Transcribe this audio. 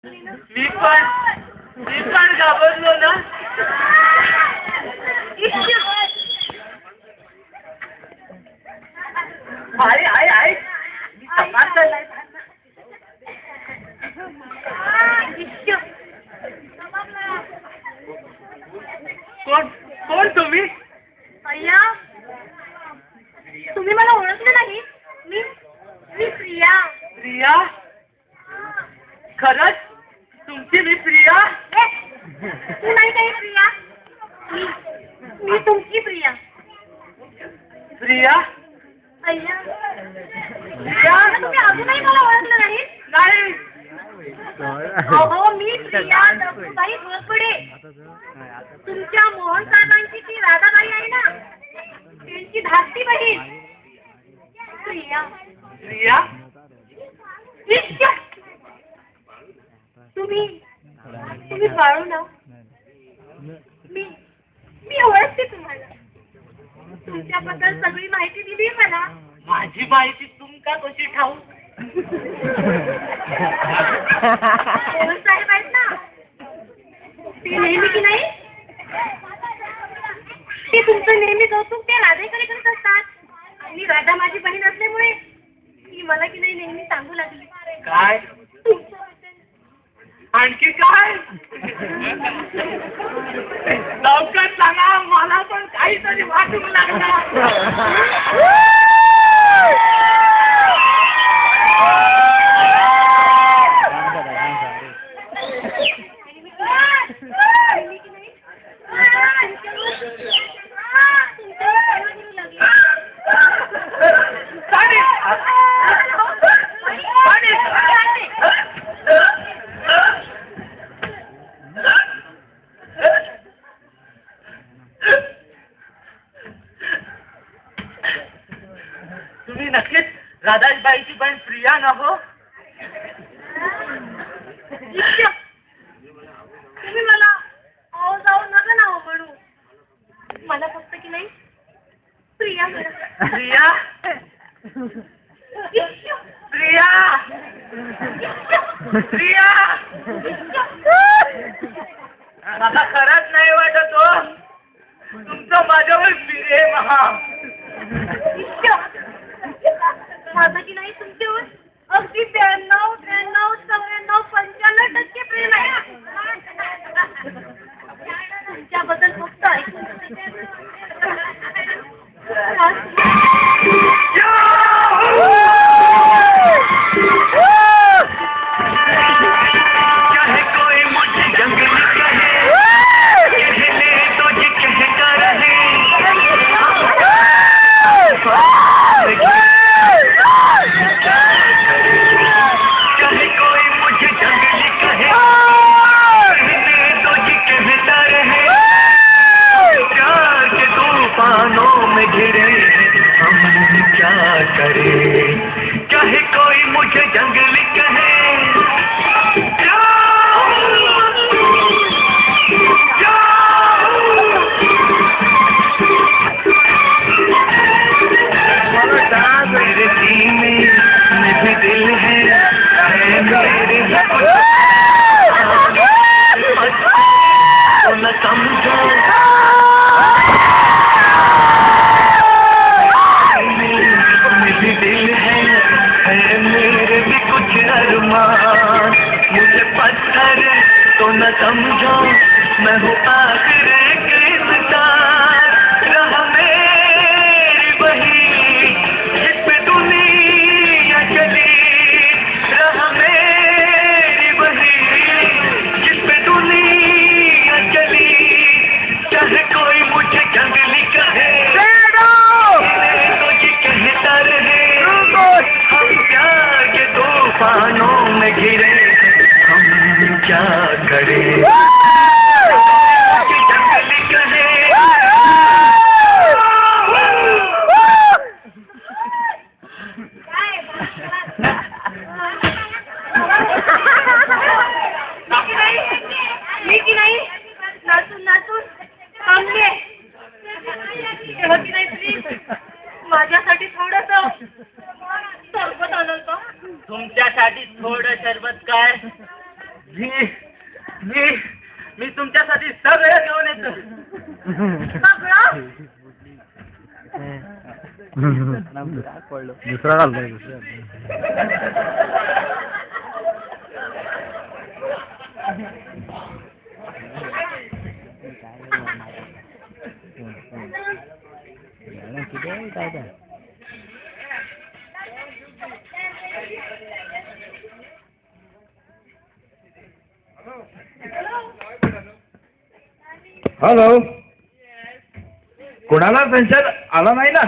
मी पण घाबरलो ना. आई आई आई कोण कोण तुम्ही? अय्या, तुम्ही मला ओळखलं नाही? मी मी प्रिया. प्रिया? खरंच तुमची मी प्रिया? तू नाही काही प्रिया, मी मी तुमची प्रिया. प्रिया? अय्या, प्रिया, तुम्ही अजूनही मला ओळखलं नाही? नाही. अहो, मी प्रिया दत्तूबाई घोरपडे. तुमच्या मोहन साहेबांची ती राधाबाई आहे ना, त्यांची धाकटी बहीण प्रिया. प्रिया? इश्श! तुम्ही बाळू ना. मी मी ओळखते तुम्हाला. तुमच्याबद्दल सगळी माहिती दिली मला. माझी माहिती तुमका कशी ठाऊ? मोहन साहेब आहेत ना, ते नेहमी की नाही, ते तुमचं नेहमी कौतुक ते राधेकडे करत असतात. आणि राधा माझी बहीण असल्यामुळे ती मला की नाही नेहमी सांगू लागली. काय? तुमच्याबद्दल. आणखी काय? लवकर सांगा, मला पण काहीतरी वाटू लागलं. तुम्ही नक्कीच राधाबाईची बहीण प्रिया ना हो? तुम्ही मला आहो जाऊ नका ना हो म्हणू. मला फक्त की नाही प्रिया म्हणा. प्रिया? प्रिया? प्रिया? मला खरंच नाही वाटत हो, तुमचं माझ्यावर प्रेम. माझं की नाही तुमच्यावर अगदी 92, 93, 94, 95% प्रेम आहे. तुमच्याबद्दल फक्त ऐकून तो न समझो मैं हूँ आखिर रहा मेरी वही जिस पे दुनिया चली, रहा मेरी वही जिस पे दुनिया चली। चाहे कोई मुझे जंगली कहे तो ये कहता रहे, हम प्यार के तूफानों में घिरे क्या करे। जंगली मी मी मी तुमच्यासाठी सगळं घेऊन येतो. सगळं दुसरा घालतोय दुसरा. हॅलो, कोणाला संशय आला नाही ना?